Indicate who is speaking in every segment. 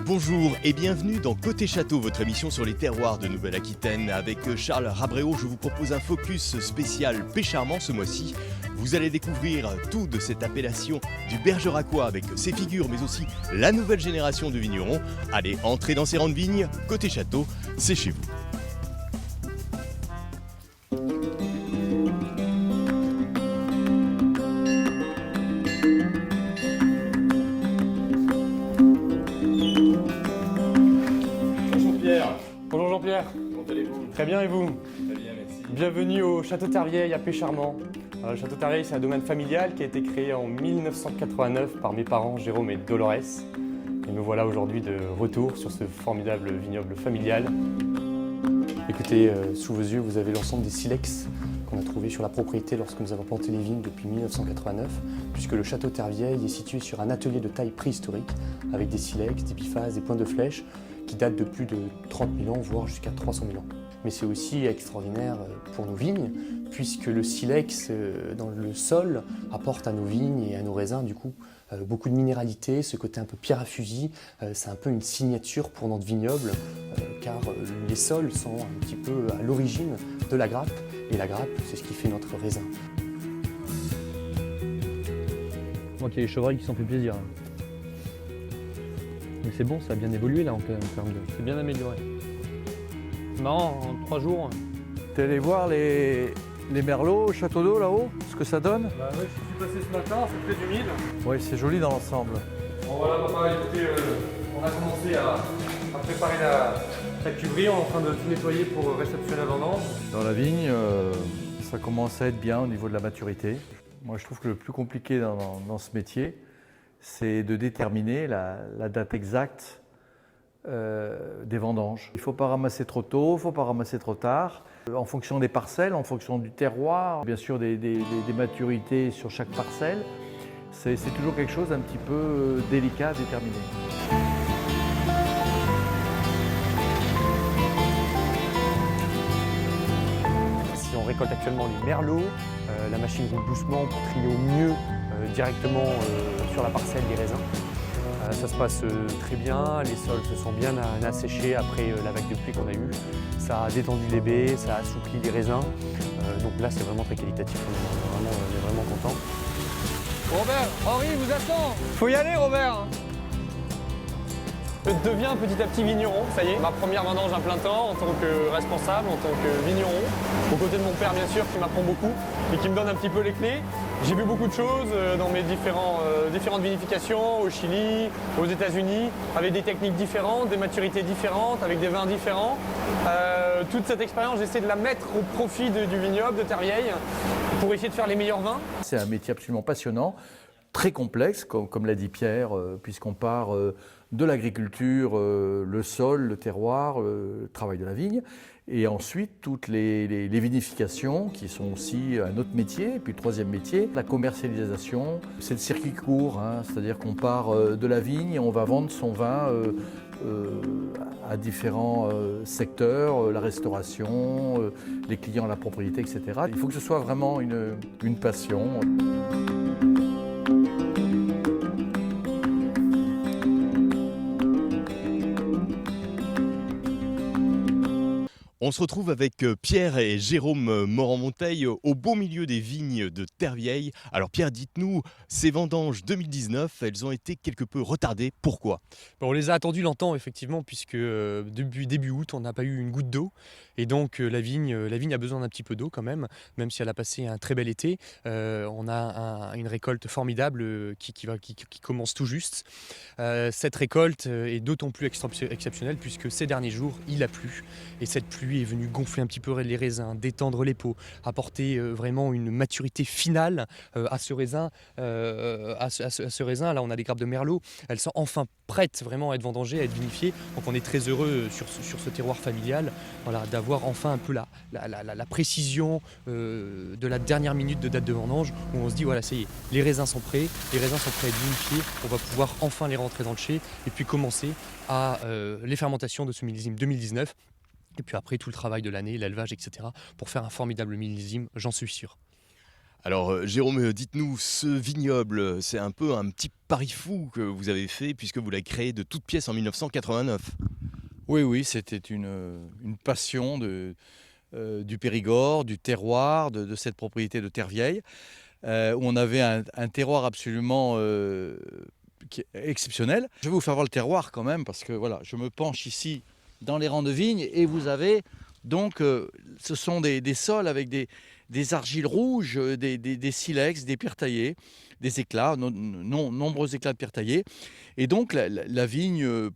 Speaker 1: Bonjour et bienvenue dans Côté Château, votre émission sur les terroirs de Nouvelle-Aquitaine. Avec Charles Rabréau, je vous propose un focus spécial Pécharmant ce mois-ci. Vous allez découvrir tout de cette appellation du Bergeracois avec ses figures, mais aussi la nouvelle génération de vignerons. Allez, entrez dans ces rangs de vignes. Côté Château, c'est chez vous.
Speaker 2: Bonjour Jean-Pierre.
Speaker 3: Comment allez-vous?
Speaker 2: Très bien et vous?
Speaker 3: Très bien, merci.
Speaker 2: Bienvenue au Château Tervieille à Pécharmant. Le Château Tervieille, c'est un domaine familial qui a été créé en 1989 par mes parents Jérôme et Dolores. Et me voilà aujourd'hui de retour sur ce formidable vignoble familial. Écoutez, sous vos yeux, vous avez l'ensemble des silex qu'on a trouvés sur la propriété lorsque nous avons planté les vignes depuis 1989, puisque le Château Tervieille est situé sur un atelier de taille préhistorique avec des silex, des biphases, des points de flèche qui datent de plus de 30 000 ans, voire jusqu'à 300 000 ans. Mais c'est aussi extraordinaire pour nos vignes, puisque le silex dans le sol apporte à nos vignes et à nos raisins du coup beaucoup de minéralité, ce côté un peu pierre à fusil, c'est un peu une signature pour notre vignoble, car les sols sont un petit peu à l'origine de la grappe, et la grappe c'est ce qui fait notre raisin.
Speaker 4: Moi qui ai les chevreuils qui s'en fait plaisir. Mais c'est bon, ça a bien évolué là en termes de... C'est bien amélioré. Marrant, en 3 jours.
Speaker 5: T'es allé voir les merlots au château d'eau là-haut, ce que ça donne?
Speaker 2: Bah oui, je suis passé ce matin, c'est très humide.
Speaker 5: Oui, c'est joli dans l'ensemble.
Speaker 2: Bon voilà papa, écoutez, on a commencé à préparer la cuverie, on est en train de tout nettoyer pour réceptionner la vendange.
Speaker 5: Dans la vigne, ça commence à être bien au niveau de la maturité. Moi, je trouve que le plus compliqué dans ce métier, c'est de déterminer la date exacte des vendanges. Il ne faut pas ramasser trop tôt, il ne faut pas ramasser trop tard. En fonction des parcelles, en fonction du terroir, bien sûr des maturités sur chaque parcelle, c'est toujours quelque chose d'un petit peu délicat à déterminer.
Speaker 2: Si on récolte actuellement les merlots, la machine roule doucement pour trier au mieux directement sur la parcelle des raisins. Ça se passe très bien, les sols se sont bien asséchés après la vague de pluie qu'on a eue. Ça a détendu les baies, ça a assoupli les raisins. Donc là c'est vraiment très qualitatif, on est vraiment content.
Speaker 6: Robert, Henri vous attend. Faut y aller Robert.
Speaker 2: Je deviens petit à petit vigneron, ça y est. Ma première vendange à plein temps en tant que responsable, en tant que vigneron. Aux côtés de mon père bien sûr qui m'apprend beaucoup et qui me donne un petit peu les clés. J'ai vu beaucoup de choses dans mes différentes vinifications, au Chili, aux États-Unis, avec des techniques différentes, des maturités différentes, avec des vins différents. Toute cette expérience, j'essaie de la mettre au profit du vignoble de Tervieille pour essayer de faire les meilleurs vins.
Speaker 5: C'est un métier absolument passionnant, très complexe, comme l'a dit Pierre, puisqu'on part de l'agriculture, le sol, le terroir, le travail de la vigne, et ensuite toutes les vinifications qui sont aussi un autre métier, et puis le troisième métier, la commercialisation. C'est le circuit court, c'est-à-dire qu'on part de la vigne et on va vendre son vin à différents secteurs, la restauration, les clients à la propriété, etc. Il faut que ce soit vraiment une passion.
Speaker 1: On se retrouve avec Pierre et Jérôme Morand-Monteil au beau milieu des vignes de Tervieille. Alors Pierre, dites-nous, ces vendanges 2019, elles ont été quelque peu retardées. Pourquoi?
Speaker 7: On les a attendues longtemps effectivement puisque début août on n'a pas eu une goutte d'eau et donc la vigne a besoin d'un petit peu d'eau quand même si elle a passé un très bel été. On a une récolte formidable qui commence tout juste. Cette récolte est d'autant plus exceptionnelle puisque ces derniers jours il a plu et cette pluie est venue gonfler un petit peu les raisins, détendre les peaux, apporter vraiment une maturité finale à ce raisin. Là on a des grappes de merlot, elles sont enfin prêtes vraiment à être vendangées, à être vinifiées. Donc on est très heureux sur ce terroir familial, voilà, d'avoir enfin un peu la précision de la dernière minute de date de vendange où on se dit voilà ça y est, les raisins sont prêts à être vinifiés, on va pouvoir enfin les rentrer dans le chai et puis commencer à les fermentations de ce millésime 2019. Et puis après tout le travail de l'année, l'élevage, etc. pour faire un formidable millésime, j'en suis sûr.
Speaker 1: Alors Jérôme, dites-nous, ce vignoble, c'est un peu un petit pari fou que vous avez fait puisque vous l'avez créé de toutes pièces en 1989.
Speaker 5: Oui, c'était une passion du Périgord, du terroir, de cette propriété de terre vieille, où on avait un terroir absolument qui est exceptionnel. Je vais vous faire voir le terroir quand même, parce que voilà, je me penche ici dans les rangs de vignes, et vous avez donc, ce sont des sols avec des argiles rouges, des silex, des pierres taillées, des éclats, nombreux éclats de pierres taillées. Et donc la vigne,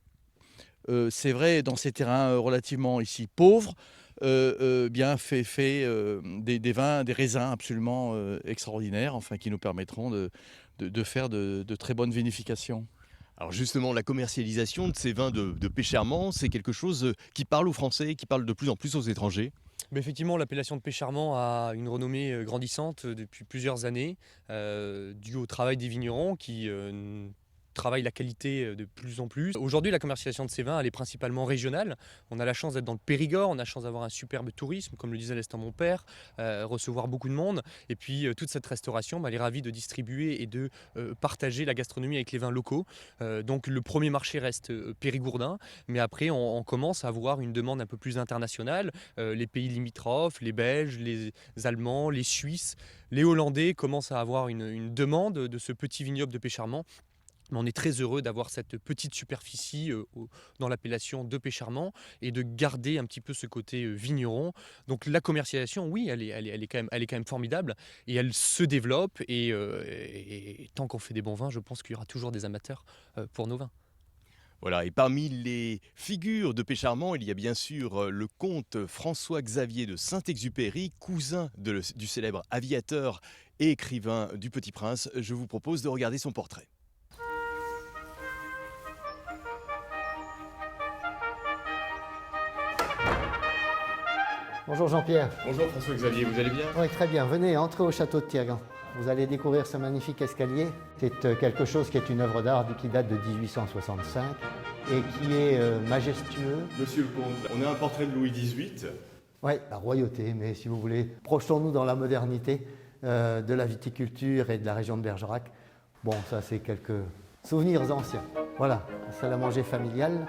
Speaker 5: c'est vrai, dans ces terrains relativement ici pauvres, bien fait des vins, des raisins absolument extraordinaires, enfin, qui nous permettront de faire de très bonnes vinifications.
Speaker 1: Alors justement, la commercialisation de ces vins de Péchermant, c'est quelque chose qui parle aux Français, qui parle de plus en plus aux étrangers.
Speaker 7: Mais effectivement, l'appellation de Pécharmant a une renommée grandissante depuis plusieurs années, due au travail des vignerons qui travaillent la qualité de plus en plus. Aujourd'hui, la commercialisation de ces vins, elle est principalement régionale. On a la chance d'être dans le Périgord, on a la chance d'avoir un superbe tourisme, comme le disait à l'instant mon père, recevoir beaucoup de monde. Et puis, toute cette restauration, elle est ravie de distribuer et de partager la gastronomie avec les vins locaux. Donc, le premier marché reste périgourdin, mais après, on commence à avoir une demande un peu plus internationale. Les pays limitrophes, les Belges, les Allemands, les Suisses, les Hollandais commencent à avoir une demande de ce petit vignoble de Pécharmant. Mais on est très heureux d'avoir cette petite superficie dans l'appellation de Pécharmant et de garder un petit peu ce côté vigneron. Donc la commercialisation, oui, elle est quand même formidable et elle se développe. Et tant qu'on fait des bons vins, je pense qu'il y aura toujours des amateurs pour nos vins.
Speaker 1: Voilà, et parmi les figures de Pécharmant, il y a bien sûr le comte François-Xavier de Saint-Exupéry, cousin du célèbre aviateur et écrivain du Petit Prince. Je vous propose de regarder son portrait.
Speaker 3: Bonjour Jean-Pierre.
Speaker 1: Bonjour François-Xavier, vous allez bien?
Speaker 3: Oui, très bien. Venez, entrez au château de Tiergan. Vous allez découvrir ce magnifique escalier. C'est quelque chose qui est une œuvre d'art qui date de 1865 et qui est majestueux.
Speaker 1: Monsieur le comte, on a un portrait de Louis XVIII.
Speaker 3: Oui, la royauté, mais si vous voulez, projetons-nous dans la modernité de la viticulture et de la région de Bergerac. Bon, ça c'est quelques souvenirs anciens. Voilà, la salle à manger familiale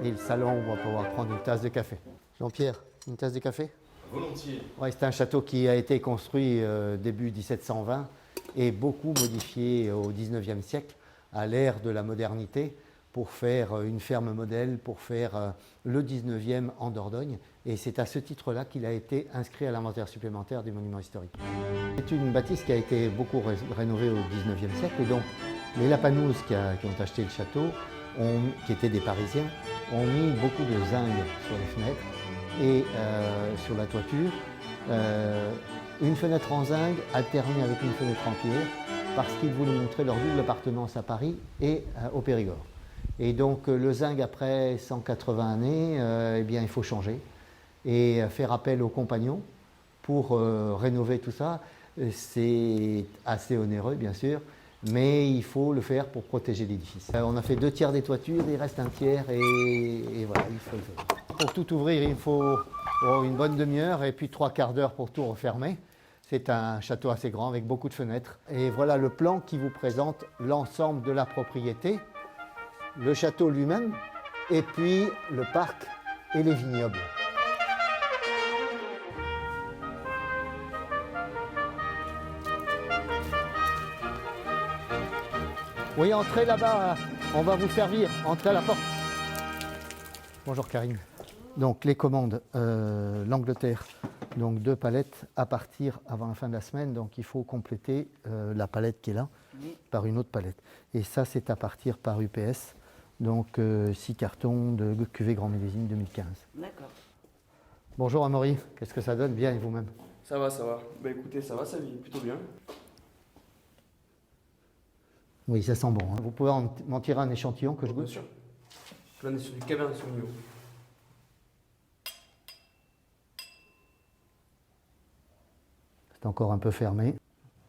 Speaker 3: et le salon où on va pouvoir prendre une tasse de café. Jean-Pierre, une tasse de café?
Speaker 1: Volontiers.
Speaker 3: Ouais, c'est un château qui a été construit début 1720 et beaucoup modifié au 19e siècle, à l'ère de la modernité, pour faire une ferme modèle, pour faire le 19e en Dordogne. Et c'est à ce titre-là qu'il a été inscrit à l'inventaire supplémentaire des monuments historiques. C'est une bâtisse qui a été beaucoup rénovée au 19e siècle. Et donc, les Lapanous qui ont acheté le château, qui étaient des Parisiens, ont mis beaucoup de zinc sur les fenêtres et sur la toiture. Une fenêtre en zinc alternée avec une fenêtre en pierre parce qu'ils voulaient montrer leur double appartenance à Paris et au Périgord. Et donc le zinc, après 180 années, eh bien, il faut changer et faire appel aux compagnons pour rénover tout ça. C'est assez onéreux, bien sûr, mais il faut le faire pour protéger l'édifice. On a fait 2 tiers des toitures, il reste 1 tiers et voilà, il faut le faire. Pour tout ouvrir, il faut une bonne demi-heure et puis 3/4 d'heure pour tout refermer. C'est un château assez grand avec beaucoup de fenêtres. Et voilà le plan qui vous présente l'ensemble de la propriété, le château lui-même, et puis le parc et les vignobles. Oui, entrez là-bas, on va vous servir. Entrez à la porte. Bonjour Karine. Donc les commandes, l'Angleterre, donc 2 palettes à partir avant la fin de la semaine. Donc il faut compléter la palette qui est là par une autre palette. Et ça, c'est à partir par UPS. Donc 6 cartons de cuvée Grand Millésime 2015.
Speaker 8: D'accord.
Speaker 3: Bonjour Amaury, qu'est-ce que ça donne? Bien, et vous-même?
Speaker 6: Ça va, ça va. Bah écoutez, ça va, ça vit plutôt bien.
Speaker 3: Oui, ça sent bon. Hein. Vous pouvez m'en tirer un échantillon que je goûte?
Speaker 6: Bien sûr. Là, on est sur du Cabernet Sauvignon.
Speaker 3: C'est encore un peu fermé.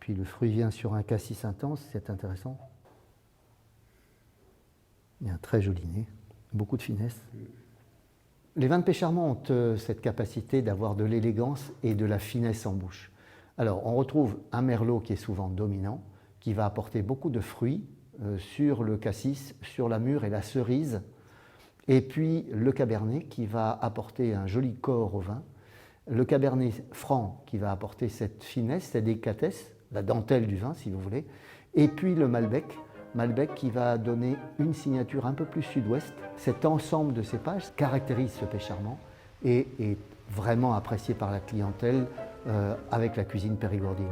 Speaker 3: Puis le fruit vient sur un cassis intense, c'est intéressant. Il y a un très joli nez, beaucoup de finesse. Les vins de Pécharmant ont cette capacité d'avoir de l'élégance et de la finesse en bouche. Alors, on retrouve un merlot qui est souvent dominant, qui va apporter beaucoup de fruits sur le cassis, sur la mûre et la cerise. Et puis le cabernet qui va apporter un joli corps au vin. Le cabernet franc qui va apporter cette finesse, cette délicatesse, la dentelle du vin si vous voulez. Et puis le malbec, qui va donner une signature un peu plus sud-ouest. Cet ensemble de cépages caractérise ce Pécharmant et est vraiment apprécié par la clientèle avec la cuisine périgourdine.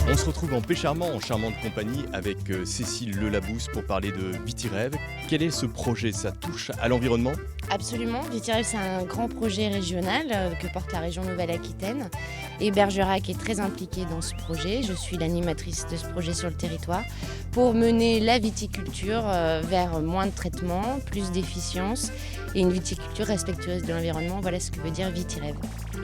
Speaker 1: On se retrouve en Pécharmant, en charmante compagnie, avec Cécile Lelabousse pour parler de Vitirêve. Quel est ce projet? Ça touche à l'environnement?
Speaker 8: Absolument. Vitirêve, c'est un grand projet régional que porte la région Nouvelle-Aquitaine. Et Bergerac est très impliqué dans ce projet. Je suis l'animatrice de ce projet sur le territoire pour mener la viticulture vers moins de traitement, plus d'efficience et une viticulture respectueuse de l'environnement. Voilà ce que veut dire Vitirêve.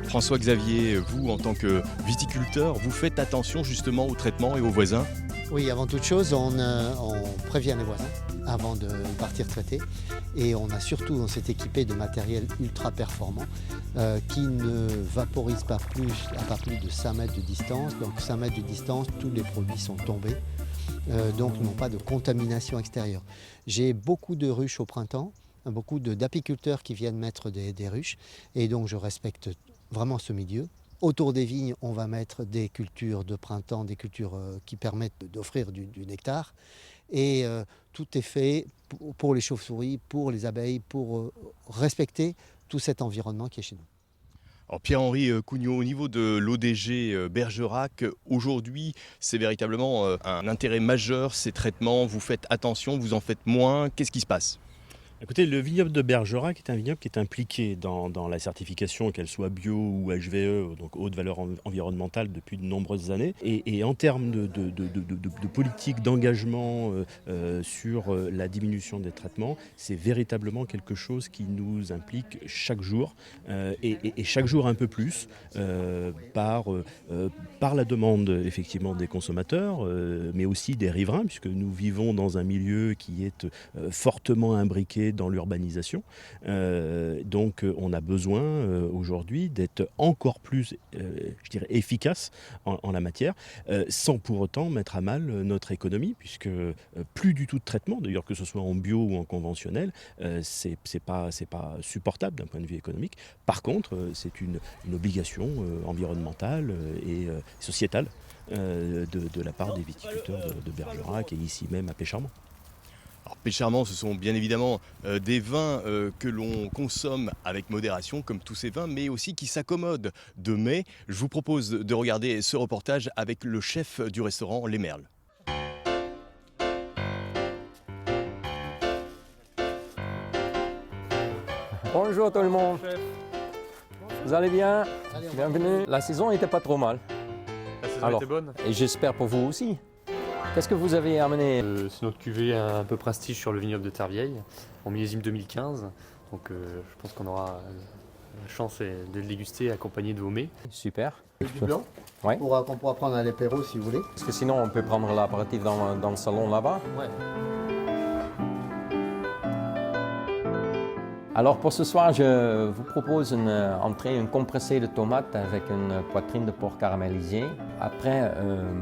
Speaker 1: François-Xavier, vous, en tant que viticulteur, vous faites attention justement au traitement et aux voisins?
Speaker 3: Oui, avant toute chose, on prévient les voisins avant de partir traiter. Et on a surtout, on s'est équipé de matériel ultra performant qui ne vaporise pas plus de 5 mètres de distance. Donc 5 mètres de distance, tous les produits sont tombés, donc n'ont pas de contamination extérieure. J'ai beaucoup de ruches au printemps, beaucoup d'apiculteurs qui viennent mettre des ruches, et donc je respecte vraiment ce milieu. Autour des vignes, on va mettre des cultures de printemps, des cultures qui permettent d'offrir du nectar. Et tout est fait pour les chauves-souris, pour les abeilles, pour respecter tout cet environnement qui est chez nous.
Speaker 1: Alors Pierre-Henri Cougnot, au niveau de l'ODG Bergerac, aujourd'hui, c'est véritablement un intérêt majeur, ces traitements. Vous faites attention, vous en faites moins. Qu'est-ce qui se passe?
Speaker 9: Écoutez, le vignoble de Bergerac est un vignoble qui est impliqué dans la certification, qu'elle soit bio ou HVE, donc haute valeur environnementale, depuis de nombreuses années. Et en termes de politique d'engagement sur la diminution des traitements, c'est véritablement quelque chose qui nous implique chaque jour, et chaque jour un peu plus, par la demande effectivement des consommateurs, mais aussi des riverains, puisque nous vivons dans un milieu qui est fortement imbriqué dans l'urbanisation. Donc on a besoin aujourd'hui d'être encore plus efficace en la matière, sans pour autant mettre à mal notre économie, puisque plus du tout de traitement, d'ailleurs que ce soit en bio ou en conventionnel, c'est pas supportable d'un point de vue économique. Par contre, c'est une obligation environnementale et sociétale de la part des viticulteurs de Bergerac et ici même à Pécharmant.
Speaker 1: Alors Pécharmant, ce sont bien évidemment des vins que l'on consomme avec modération, comme tous ces vins, mais aussi qui s'accommodent de mets. Je vous propose de regarder ce reportage avec le chef du restaurant Les Merles.
Speaker 4: Bonjour tout le monde. Vous allez bien? Bienvenue. La saison n'était pas trop mal.
Speaker 2: La saison était bonne.
Speaker 4: Et j'espère pour vous aussi. Qu'est-ce que vous avez amené?
Speaker 2: C'est notre cuvée un peu prestige sur le vignoble de Terre-Vieille, en millésime 2015. Donc je pense qu'on aura la chance de le déguster accompagné de vos mets.
Speaker 4: Super.
Speaker 3: Du blanc,
Speaker 4: Ouais.
Speaker 3: qu'on pourra prendre à l'apéro si vous voulez.
Speaker 4: Parce que sinon on peut prendre l'apéritif dans le salon là-bas.
Speaker 3: Ouais.
Speaker 4: Alors pour ce soir, je vous propose une entrée, une compressée de tomates avec une poitrine de porc caramélisée. Après,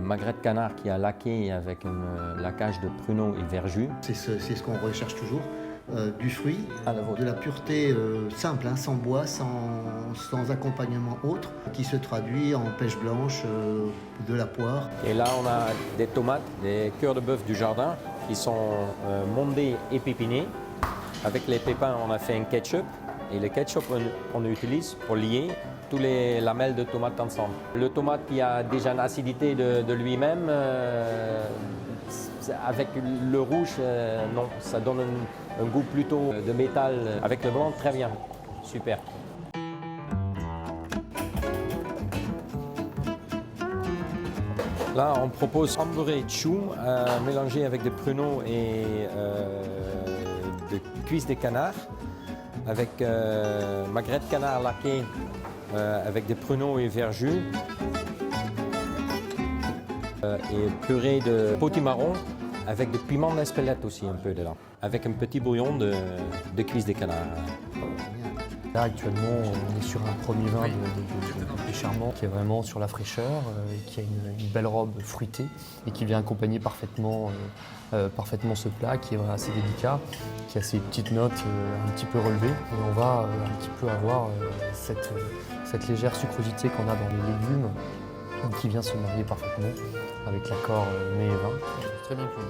Speaker 4: magret de canard qui a laqué avec un laquage de pruneaux et verjus.
Speaker 3: C'est ce qu'on recherche toujours. Du fruit,
Speaker 4: À la vôtre.
Speaker 3: de la pureté simple, sans bois, sans accompagnement autre, qui se traduit en pêche blanche, de la poire.
Speaker 4: Et là, on a des tomates, des cœurs de bœuf du jardin qui sont mondés et pépinés. Avec les pépins, on a fait un ketchup. Et le ketchup, on utilise pour lier tous les lamelles de tomates ensemble. Le tomate qui a déjà une acidité de lui-même, avec le rouge, non, ça donne un goût plutôt de métal. Avec le blanc, très bien, super. Là, on propose hamburger de chou mélangé avec des pruneaux et des cuisses de canard, avec magret de canard laqué avec des pruneaux et verjus, et purée de potimarron avec du piment d'Espelette aussi un peu dedans, avec un petit bouillon de cuisse de canard.
Speaker 2: Là, actuellement, on est sur un premier vin de Pécharmant qui est vraiment sur la fraîcheur, et qui a une belle robe fruitée et qui vient accompagner parfaitement ce plat qui est assez délicat, qui a ses petites notes un petit peu relevées. Et on va un petit peu avoir cette légère sucrosité qu'on a dans les légumes qui vient se marier parfaitement avec l'accord mets et vin.
Speaker 5: Très bien connu.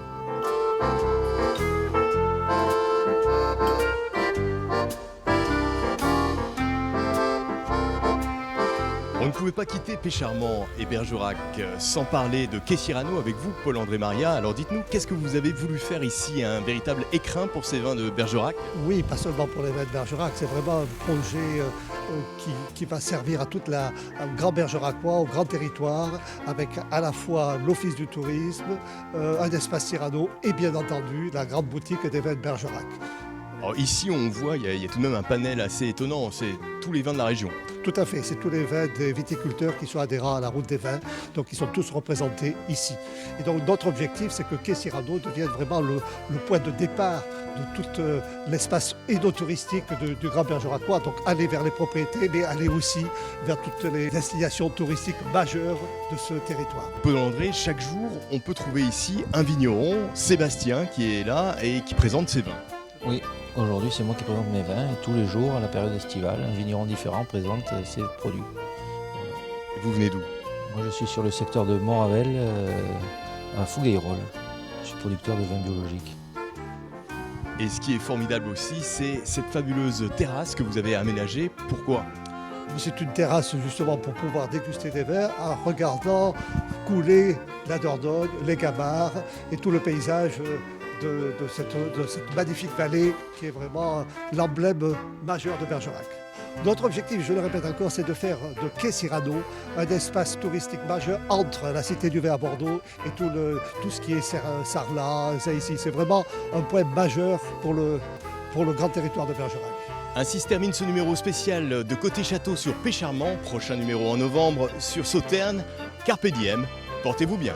Speaker 1: On ne pouvait pas quitter Pécharmant et Bergerac sans parler de Quai Cyrano avec vous, Paul-André Maria. Alors dites-nous, qu'est-ce que vous avez voulu faire ici, un véritable écrin pour ces vins de Bergerac?
Speaker 10: Oui, pas seulement pour les vins de Bergerac, c'est vraiment un projet qui va servir à au Grand Bergeracois, au grand territoire, avec à la fois l'Office du tourisme, un espace Cyrano et bien entendu la grande boutique des vins de Bergerac.
Speaker 1: Alors ici, on voit, il y a tout de même un panel assez étonnant, c'est tous les vins de la région.
Speaker 10: Tout à fait, c'est tous les vins des viticulteurs qui sont adhérents à la route des vins, donc ils sont tous représentés ici. Et donc notre objectif, c'est que Quai Cyrano devienne vraiment le point de départ de tout l'espace éno-touristique du Grand Bergeracois, donc aller vers les propriétés, mais aller aussi vers toutes les destinations touristiques majeures de ce territoire.
Speaker 1: Paul-André, chaque jour, on peut trouver ici un vigneron, Sébastien, qui est là et qui présente ses vins.
Speaker 11: Oui, aujourd'hui c'est moi qui présente mes vins et tous les jours à la période estivale, un vigneron différent présente ses produits.
Speaker 1: Et vous venez d'où?
Speaker 11: Moi je suis sur le secteur de Montravel, à Fougueyrolles. Je suis producteur de vins biologiques.
Speaker 1: Et ce qui est formidable aussi, c'est cette fabuleuse terrasse que vous avez aménagée. Pourquoi?
Speaker 10: C'est une terrasse justement pour pouvoir déguster des vins en regardant couler la Dordogne, les Gamarres et tout le paysage de cette magnifique vallée qui est vraiment l'emblème majeur de Bergerac. Notre objectif, je le répète encore, c'est de faire de Quai Cyrano un espace touristique majeur entre la Cité du Vin à Bordeaux et tout ce qui est Sarlat, ça ici. C'est vraiment un point majeur pour le grand territoire de Bergerac.
Speaker 1: Ainsi se termine ce numéro spécial de Côté Château sur Pécharmant. Prochain numéro en novembre sur Sauternes. Carpe diem, portez-vous bien.